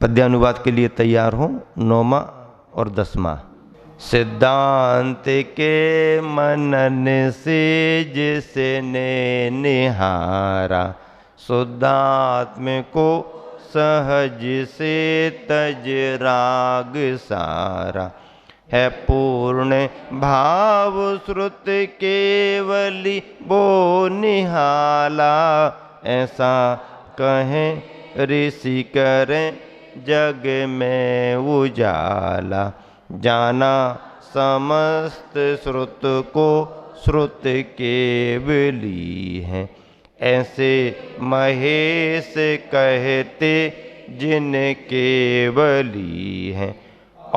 पद्यानुवाद के लिए तैयार हो। 9वां और 10वां। सिद्धांत के मनन से जिसने निहारा, शुद्धात्म को सहज से तज राग सारा। है पूर्ण भाव श्रुत केवली वो निहाला, ऐसा कहें ऋषि करें जग में उजाला। जाना समस्त श्रुत को श्रुत केवली है, ऐसे महेश कहते जिन केवली हैं।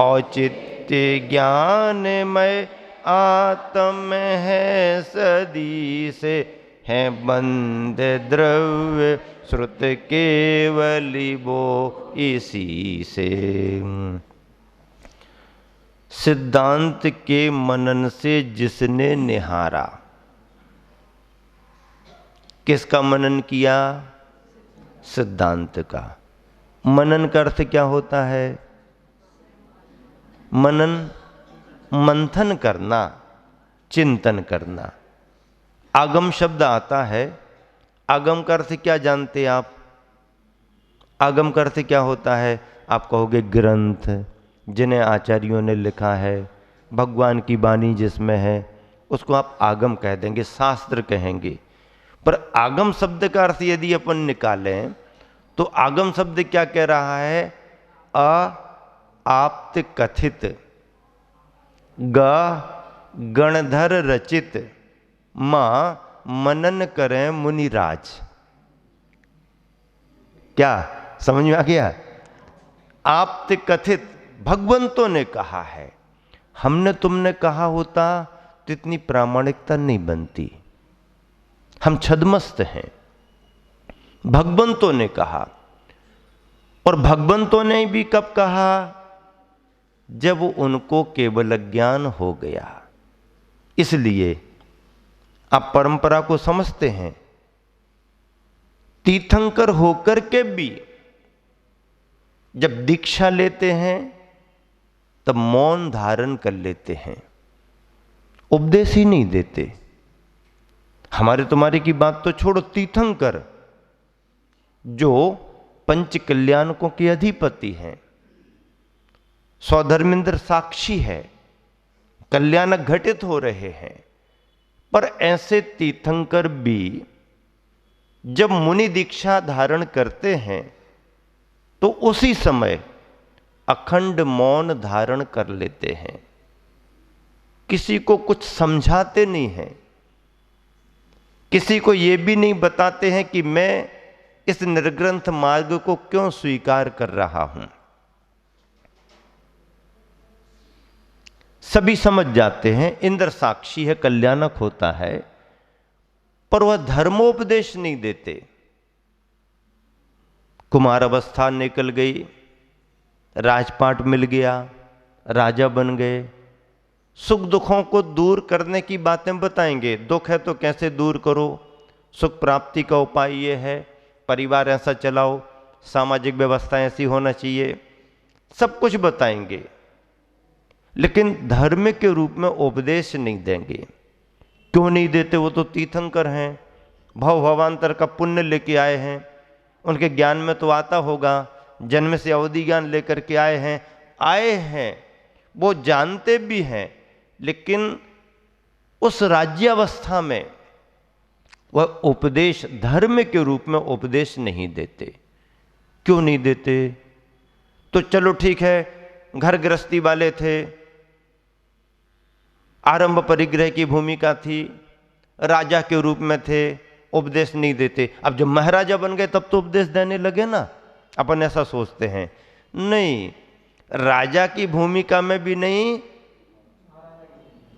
औचित्य ज्ञानमय आत्म है सदी से, है बंध द्रव्य श्रुत केवली वो इसी से। सिद्धांत के मनन से जिसने निहारा, किसका मनन किया? सिद्धांत का। मनन का अर्थ क्या होता है? मनन मंथन करना, चिंतन करना। आगम शब्द आता है। आगम का अर्थ क्या जानते आप? आगम का अर्थ क्या होता है? आप कहोगे ग्रंथ जिन्हें आचार्यों ने लिखा है, भगवान की वाणी जिसमें है, उसको आप आगम कह देंगे, शास्त्र कहेंगे। पर आगम शब्द का अर्थ यदि अपन निकालें तो आगम शब्द क्या कह रहा है? आप्त कथित, ग गणधर रचित, मां मनन करें मुनिराज। क्या समझ में आ गया? आप्त कथित भगवंतों ने कहा है। हमने तुमने कहा होता तो इतनी प्रामाणिकता नहीं बनती। हम छद्मस्त हैं। भगवंतों ने कहा, और भगवंतों ने भी कब कहा? जब उनको केवल ज्ञान हो गया। इसलिए आप परंपरा को समझते हैं। तीर्थंकर होकर के भी जब दीक्षा लेते हैं तब मौन धारण कर लेते हैं, उपदेश ही नहीं देते। हमारे तुम्हारे की बात तो छोड़ो, तीर्थंकर जो पंच कल्याणकों के अधिपति हैं, स्वधर्मेंद्र साक्षी है, कल्याणक घटित हो रहे हैं, पर ऐसे तीर्थंकर भी जब मुनि दीक्षा धारण करते हैं तो उसी समय अखंड मौन धारण कर लेते हैं। किसी को कुछ समझाते नहीं हैं, किसी को यह भी नहीं बताते हैं कि मैं इस निर्ग्रंथ मार्ग को क्यों स्वीकार कर रहा हूं। सभी समझ जाते हैं, इंद्र साक्षी है, कल्याणक होता है, पर वह धर्मोपदेश नहीं देते। कुमार अवस्था निकल गई, राजपाट मिल गया, राजा बन गए, सुख दुखों को दूर करने की बातें बताएंगे। दुख है तो कैसे दूर करो, सुख प्राप्ति का उपाय ये है, परिवार ऐसा चलाओ, सामाजिक व्यवस्था ऐसी होना चाहिए, सब कुछ बताएंगे, लेकिन धर्म के रूप में उपदेश नहीं देंगे। क्यों नहीं देते? वो तो तीर्थंकर हैं, भव भवांतर का पुण्य लेके आए हैं, उनके ज्ञान में तो आता होगा, जन्म से अवधि ज्ञान लेकर के आए हैं, वो जानते भी हैं, लेकिन उस राज्यावस्था में वह उपदेश धर्म के रूप में उपदेश नहीं देते। क्यों नहीं देते? तो चलो ठीक है, घर गृहस्थी वाले थे, आरंभ परिग्रह की भूमिका थी, राजा के रूप में थे, उपदेश नहीं देते। अब जब महाराजा बन गए तब तो उपदेश देने लगे ना। अपन ऐसा सोचते हैं, नहीं, राजा की भूमिका में भी नहीं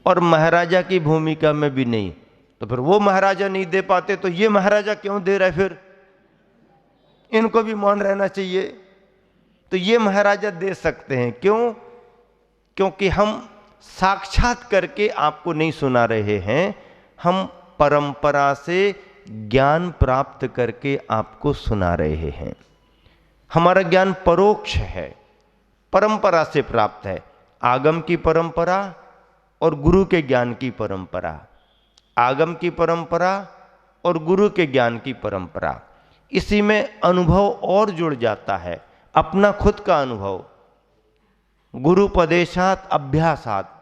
और महाराजा की भूमिका में भी नहीं। तो फिर वो महाराजा नहीं दे पाते तो ये महाराजा क्यों दे रहे? फिर इनको भी मौन रहना चाहिए। तो ये महाराजा दे सकते हैं। क्यों? क्योंकि हम साक्षात करके आपको नहीं सुना रहे हैं, हम परंपरा से ज्ञान प्राप्त करके आपको सुना रहे हैं। हमारा ज्ञान परोक्ष है, परंपरा से प्राप्त है। आगम की परंपरा और गुरु के ज्ञान की परंपरा, आगम की परंपरा और गुरु के ज्ञान की परंपरा, इसी में अनुभव और जुड़ जाता है, अपना खुद का अनुभव। गुरुपदेशात अभ्यासात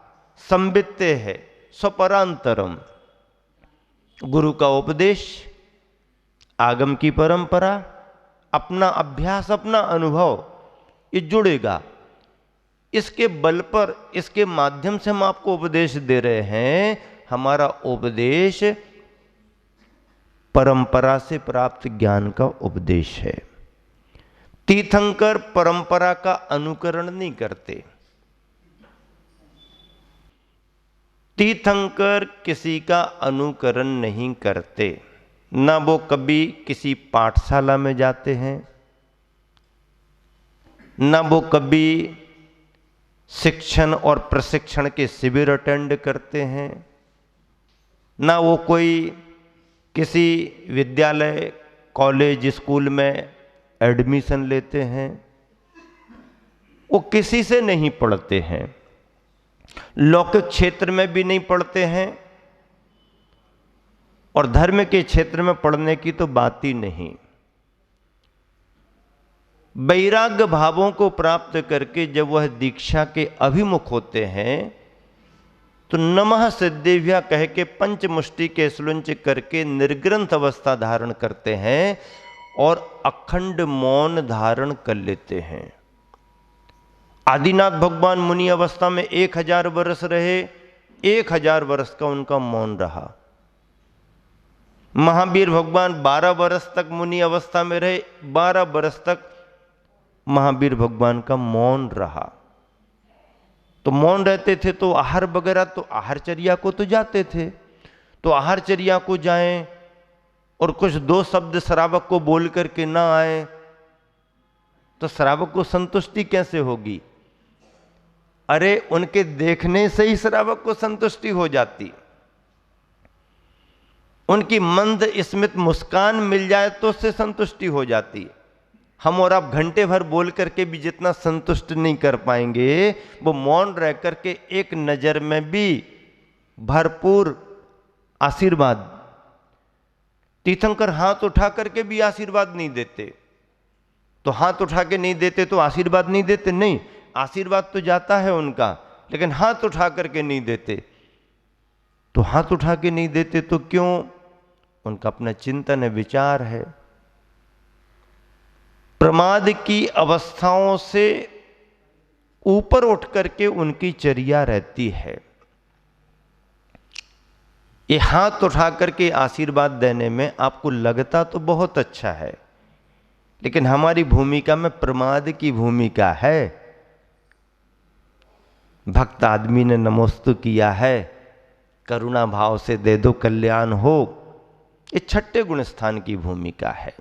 संवित्ते है स्वपरांतरम। गुरु का उपदेश, आगम की परंपरा, अपना अभ्यास, अपना अनुभव, ये जुड़ेगा। इसके बल पर, इसके माध्यम से हम आपको उपदेश दे रहे हैं। हमारा उपदेश परंपरा से प्राप्त ज्ञान का उपदेश है। तीर्थंकर परंपरा का अनुकरण नहीं करते। तीर्थंकर किसी का अनुकरण नहीं करते, ना वो कभी किसी पाठशाला में जाते हैं, ना वो कभी शिक्षण और प्रशिक्षण के शिविर अटेंड करते हैं, ना वो कोई किसी विद्यालय, कॉलेज, स्कूल में एडमिशन लेते हैं। वो किसी से नहीं पढ़ते हैं, लौकिक क्षेत्र में भी नहीं पढ़ते हैं, और धर्म के क्षेत्र में पढ़ने की तो बात ही नहीं। वैराग्य भावों को प्राप्त करके जब वह दीक्षा के अभिमुख होते हैं तो नमः सिद्धेभ्या कह के पंचमुष्टि के स्लुंच करके निर्ग्रंथ अवस्था धारण करते हैं और अखंड मौन धारण कर लेते हैं। आदिनाथ भगवान मुनि अवस्था में 1000 वर्ष रहे, 1000 वर्ष का उनका मौन रहा। महावीर भगवान 12 वर्ष तक मुनि अवस्था में रहे, 12 वर्ष तक महावीर भगवान का मौन रहा। तो मौन रहते थे तो आहार वगैरह, तो आहारचर्या को तो जाते थे, तो आहारचर्या को जाएं और कुछ 2 शब्द श्रावक को बोल करके ना आए तो श्रावक को संतुष्टि कैसे होगी? अरे उनके देखने से ही श्रावक को संतुष्टि हो जाती। उनकी मंद स्मित मुस्कान मिल जाए तो उससे संतुष्टि हो जाती। हम और आप घंटे भर बोल करके भी जितना संतुष्ट नहीं कर पाएंगे, वो मौन रह करके एक नजर में भी भरपूर आशीर्वाद। तीर्थंकर हाथ उठा करके भी आशीर्वाद नहीं देते। तो हाथ उठा के नहीं देते तो आशीर्वाद नहीं देते? नहीं, आशीर्वाद तो जाता है उनका, लेकिन हाथ उठा करके नहीं देते। तो हाथ उठा के नहीं देते तो क्यों? उनका अपना चिंतन है, विचार है। प्रमाद की अवस्थाओं से ऊपर उठ करके उनकी चर्या रहती है। ये हाथ उठा करके आशीर्वाद देने में आपको लगता तो बहुत अच्छा है, लेकिन हमारी भूमिका में प्रमाद की भूमिका है। भक्त आदमी ने नमोस्तु किया है, करुणा भाव से दे दो कल्याण हो, ये 6ठे गुण स्थान की भूमिका है।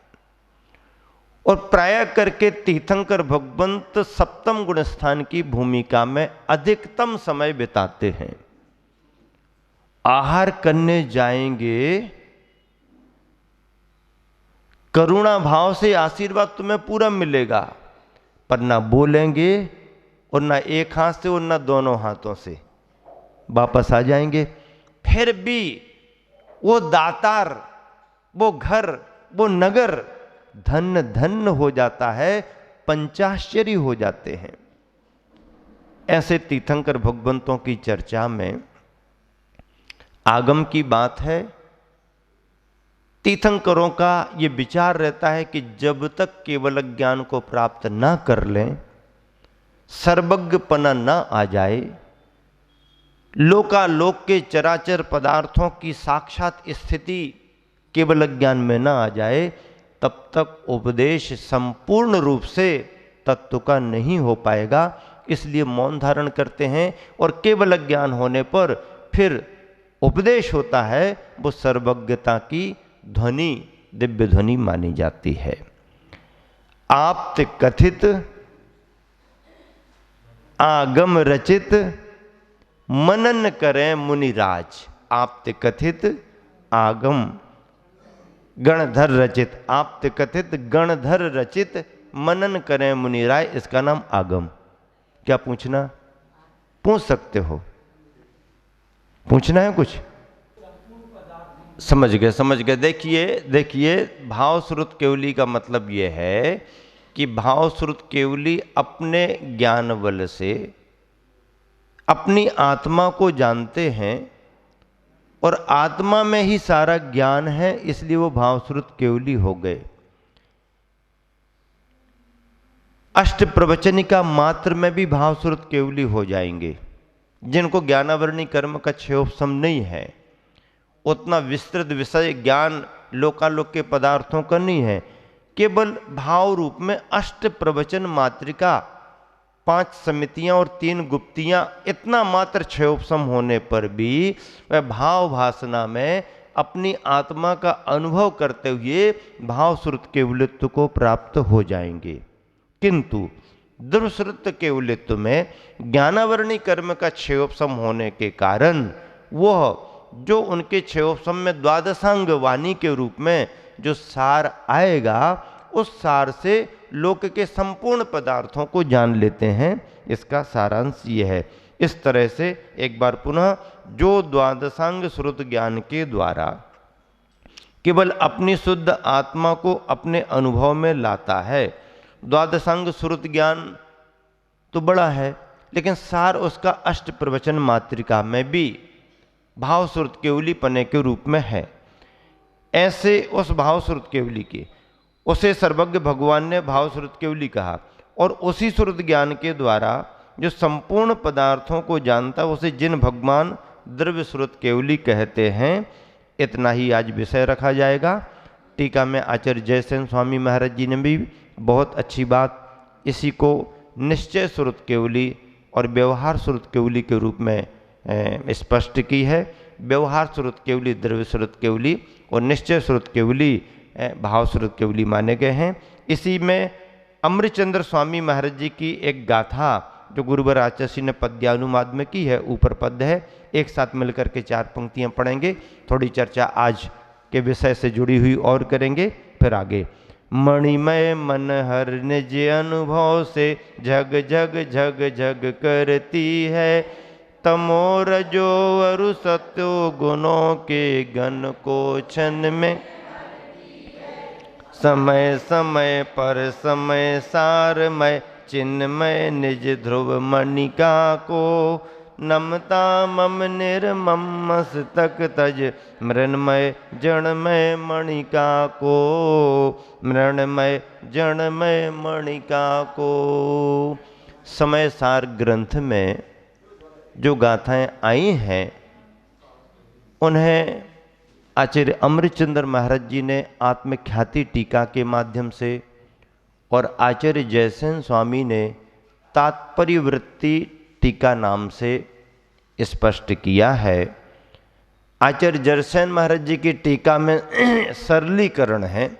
और प्राय करके तीर्थंकर भगवंत 7वें गुण स्थान की भूमिका में अधिकतम समय बिताते हैं। आहार करने जाएंगे, करुणा भाव से आशीर्वाद तुम्हें पूरा मिलेगा, पर ना बोलेंगे और ना एक हाथ से और ना दोनों हाथों से, वापस आ जाएंगे। फिर भी वो दातार, वो घर, वो नगर धन्य धन्य हो जाता है, पंचाश्चर्य हो जाते हैं। ऐसे तीर्थंकर भगवंतों की चर्चा में आगम की बात है। तीर्थंकरों का ये विचार रहता है कि जब तक केवल ज्ञान को प्राप्त ना कर लें, सर्वज्ञपना ना आ जाए, लोकालोक के चराचर पदार्थों की साक्षात स्थिति केवल ज्ञान में ना आ जाए, तब तक उपदेश संपूर्ण रूप से तत्व का नहीं हो पाएगा। इसलिए मौन धारण करते हैं और केवल ज्ञान होने पर फिर उपदेश होता है, वो सर्वज्ञता की ध्वनि, दिव्य ध्वनि मानी जाती है। आप्त कथित आगम रचित मनन करें मुनिराज। आप्त कथित आगम गणधर रचित, आप्त कथित गणधर रचित मनन करें मुनिराय, इसका नाम आगम। क्या पूछना? पूछ सकते हो, पूछना है कुछ? समझ गए, समझ गए। देखिए देखिए, भाव श्रुत केवली का मतलब यह है कि भाव श्रुत केवली अपने ज्ञान बल से अपनी आत्मा को जानते हैं और आत्मा में ही सारा ज्ञान है, इसलिए वो भाव श्रुत केवली हो गए। अष्ट प्रवचनिका मात्र में भी भाव श्रुत केवली हो जाएंगे। जिनको ज्ञानावरणी कर्म का क्षयोपशम नहीं है, उतना विस्तृत विषय ज्ञान लोकालोक के पदार्थों का नहीं है, केवल भाव रूप में अष्ट प्रवचन मात्रिका, 5 समितियां और 3 गुप्तियां, इतना मात्र क्षयोपशम होने पर भी वह भाव भासना में अपनी आत्मा का अनुभव करते हुए भाव श्रुत केवलित्व को प्राप्त हो जाएंगे। किंतु दुर्श्रुत केवलित्व में ज्ञानावरणी कर्म का क्षयोपशम होने के कारण वह जो उनके क्षयोपशम में द्वादशांग वाणी के रूप में जो सार आएगा, उस सार से लोक के संपूर्ण पदार्थों को जान लेते हैं। इसका सारांश ये है। इस तरह से एक बार पुनः, जो द्वादशांग श्रुत ज्ञान के द्वारा केवल अपनी शुद्ध आत्मा को अपने अनुभव में लाता है, द्वादशांग श्रुत ज्ञान तो बड़ा है, लेकिन सार उसका अष्ट प्रवचन मात्रिका में भी भाव श्रुत केवली पने के रूप में है। ऐसे उस भाव श्रुत केवली के, उसे सर्वज्ञ भगवान ने भाव श्रुत केवली कहा, और उसी श्रुत ज्ञान के द्वारा जो संपूर्ण पदार्थों को जानता, उसे जिन भगवान द्रव्य श्रुत केवली कहते हैं। इतना ही आज विषय रखा जाएगा। टीका में आचार्य जयसेन स्वामी महाराज जी ने भी बहुत अच्छी बात इसी को निश्चय श्रुत केवली और व्यवहार श्रुत केवली के रूप में स्पष्ट की है। व्यवहार श्रुत केवली द्रव्य श्रुत केवली और निश्चय श्रुत केवली भाव श्रुत केवली माने गए हैं। इसी में अमृतचंद्र स्वामी महाराज जी की एक गाथा जो गुरुवर आचार्य ने पद्यानुवाद में की है, ऊपर पद है, एक साथ मिलकर के 4 पंक्तियां पढ़ेंगे। थोड़ी चर्चा आज के विषय से जुड़ी हुई और करेंगे, फिर आगे। मणिमय मन हर निज अनुभव से झग झग झग झग करती है, तमोर जो अरु सत्यो गुणों के गण को क्षण में, समय समय पर समय सारमय चिन्मय निज ध्रुव मणिका को, नमता मम निर्मम मस्तक तज मृण्मय जणमय मणिका को, मृण्मय जणमय मणिका को। समय सार ग्रंथ में जो गाथाएं आई हैं, उन्हें आचार्य अमृतचंद्र महाराज जी ने आत्मख्याति टीका के माध्यम से और आचार्य जयसेन स्वामी ने तात्पर्य वृत्ति टीका नाम से स्पष्ट किया है। आचार्य जयसेन महाराज जी की टीका में सरलीकरण है,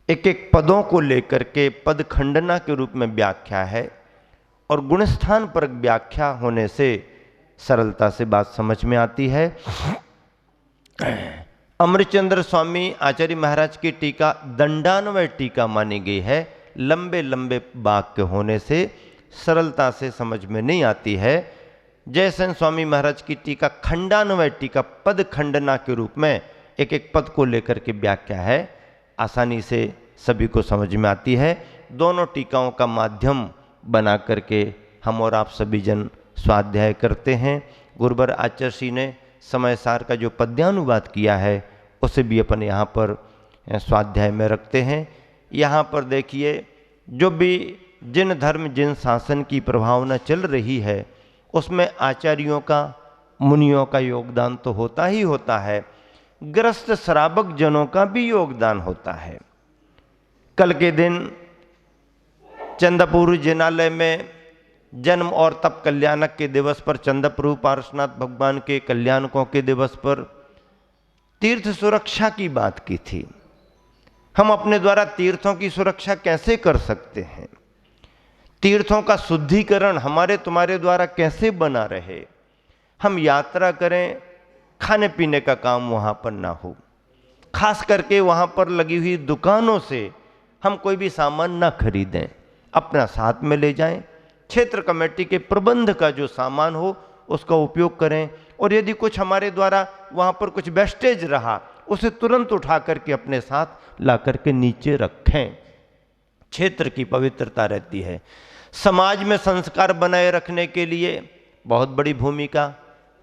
एक एक पदों को लेकर के पद खंडना के रूप में व्याख्या है, और गुणस्थान पर व्याख्या होने से सरलता से बात समझ में आती है। अमृतचंद्र स्वामी आचार्य महाराज की टीका दंडान्वय टीका मानी गई है। लंबे लंबे वाक्य होने से सरलता से समझ में नहीं आती है। जयसेन स्वामी महाराज की टीका खंडान्वय टीका, पद खंडना के रूप में एक एक पद को लेकर के व्याख्या है, आसानी से सभी को समझ में आती है। दोनों टीकाओं का माध्यम बना करके हम और आप सभी जन स्वाध्याय करते हैं। गुरुवर आचार्य ने समय सार का जो पद्यानुवाद किया है, उसे भी अपन यहाँ पर स्वाध्याय में रखते हैं। यहाँ पर देखिए, जो भी जिन धर्म जिन शासन की प्रभावना चल रही है, उसमें आचार्यों का, मुनियों का योगदान तो होता ही होता है, ग्रस्त श्रावक जनों का भी योगदान होता है। कल के दिन चंद्रपुर जिनालय में जन्म और तप कल्याणक के दिवस पर, चंद्रप्रभु पार्श्वनाथ भगवान के कल्याणकों के दिवस पर तीर्थ सुरक्षा की बात की थी। हम अपने द्वारा तीर्थों की सुरक्षा कैसे कर सकते हैं, तीर्थों का शुद्धिकरण हमारे तुम्हारे द्वारा कैसे बना रहे। हम यात्रा करें, खाने पीने का काम वहाँ पर ना हो, खास करके वहाँ पर लगी हुई दुकानों से हम कोई भी सामान ना खरीदें, अपना साथ में ले जाएं। क्षेत्र कमेटी के प्रबंध का जो सामान हो उसका उपयोग करें, और यदि कुछ हमारे द्वारा वहाँ पर कुछ वेस्टेज रहा उसे तुरंत उठा करके अपने साथ ला करके नीचे रखें। क्षेत्र की पवित्रता रहती है। समाज में संस्कार बनाए रखने के लिए बहुत बड़ी भूमिका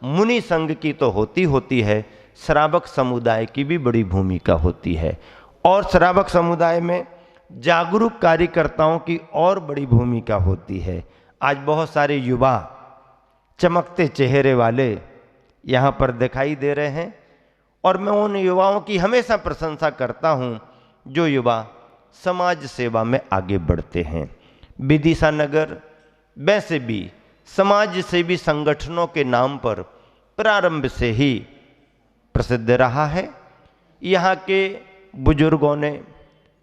मुनि संघ की तो होती है, श्रावक समुदाय की भी बड़ी भूमिका होती है, और श्रावक समुदाय में जागरूक कार्यकर्ताओं की और बड़ी भूमिका होती है। आज बहुत सारे युवा चमकते चेहरे वाले यहाँ पर दिखाई दे रहे हैं, और मैं उन युवाओं की हमेशा प्रशंसा करता हूँ जो युवा समाज सेवा में आगे बढ़ते हैं। विदिशा नगर वैसे भी समाज सेवी संगठनों के नाम पर प्रारंभ से ही प्रसिद्ध रहा है। यहाँ के बुजुर्गों ने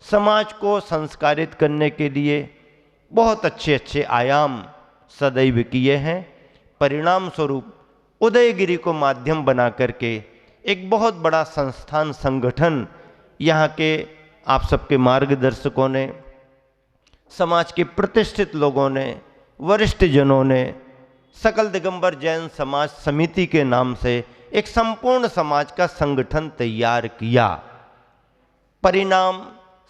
समाज को संस्कारित करने के लिए बहुत अच्छे अच्छे आयाम सदैव किए हैं। परिणाम स्वरूप उदयगिरी को माध्यम बना करके एक बहुत बड़ा संस्थान संगठन यहाँ के आप सबके मार्गदर्शकों ने, समाज के प्रतिष्ठित लोगों ने, वरिष्ठ जनों ने सकल दिगंबर जैन समाज समिति के नाम से एक संपूर्ण समाज का संगठन तैयार किया। परिणाम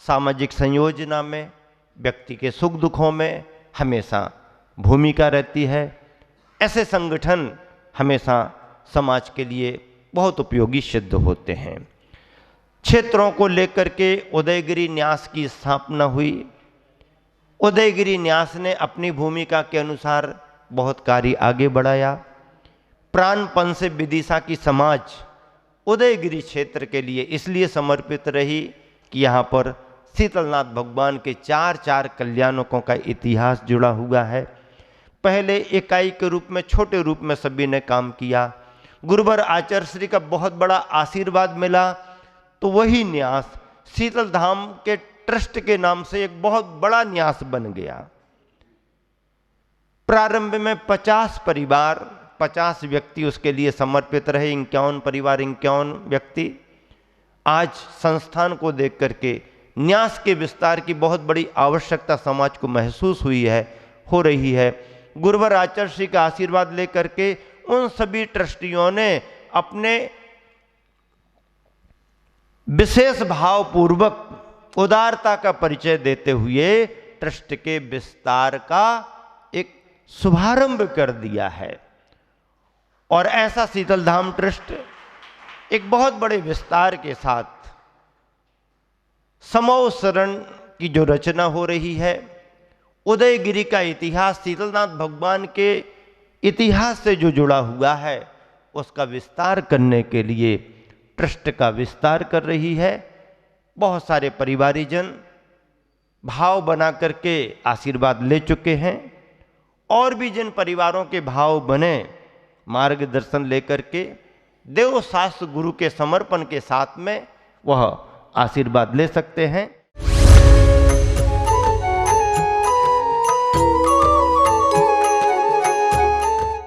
सामाजिक संयोजना में, व्यक्ति के सुख दुखों में हमेशा भूमिका रहती है। ऐसे संगठन हमेशा समाज के लिए बहुत उपयोगी सिद्ध होते हैं। क्षेत्रों को लेकर के उदयगिरी न्यास की स्थापना हुई। उदयगिरी न्यास ने अपनी भूमिका के अनुसार बहुत कार्य आगे बढ़ाया। प्राणपण से विदिशा की समाज उदयगिरी क्षेत्र के लिए इसलिए समर्पित रही कि यहाँ पर शीतलनाथ भगवान के चार कल्याणकों का इतिहास जुड़ा हुआ है। पहले इकाई के रूप में, छोटे रूप में सभी ने काम किया। गुरुवर आचार्य श्री का बहुत बड़ा आशीर्वाद मिला, तो वही न्यास शीतल धाम के ट्रस्ट के नाम से एक बहुत बड़ा न्यास बन गया। प्रारंभ में 50 परिवार, 50 व्यक्ति उसके लिए समर्पित रहे। 51 परिवार, 51 व्यक्ति। आज संस्थान को देख करके न्यास के विस्तार की बहुत बड़ी आवश्यकता समाज को महसूस हुई है, हो रही है। गुरुवर आचार्य श्री का आशीर्वाद लेकर के उन सभी ट्रस्टियों ने अपने विशेष भावपूर्वक उदारता का परिचय देते हुए ट्रस्ट के विस्तार का एक शुभारंभ कर दिया है। और ऐसा शीतलधाम ट्रस्ट एक बहुत बड़े विस्तार के साथ समूह शरण की जो रचना हो रही है, उदयगिरी का इतिहास शीतलनाथ भगवान के इतिहास से जो जुड़ा हुआ है उसका विस्तार करने के लिए ट्रस्ट का विस्तार कर रही है। बहुत सारे परिवारीजन भाव बना करके आशीर्वाद ले चुके हैं, और भी जिन परिवारों के भाव बने मार्गदर्शन लेकर के देव शास्त्र गुरु के समर्पण के साथ में वह आशीर्वाद ले सकते हैं।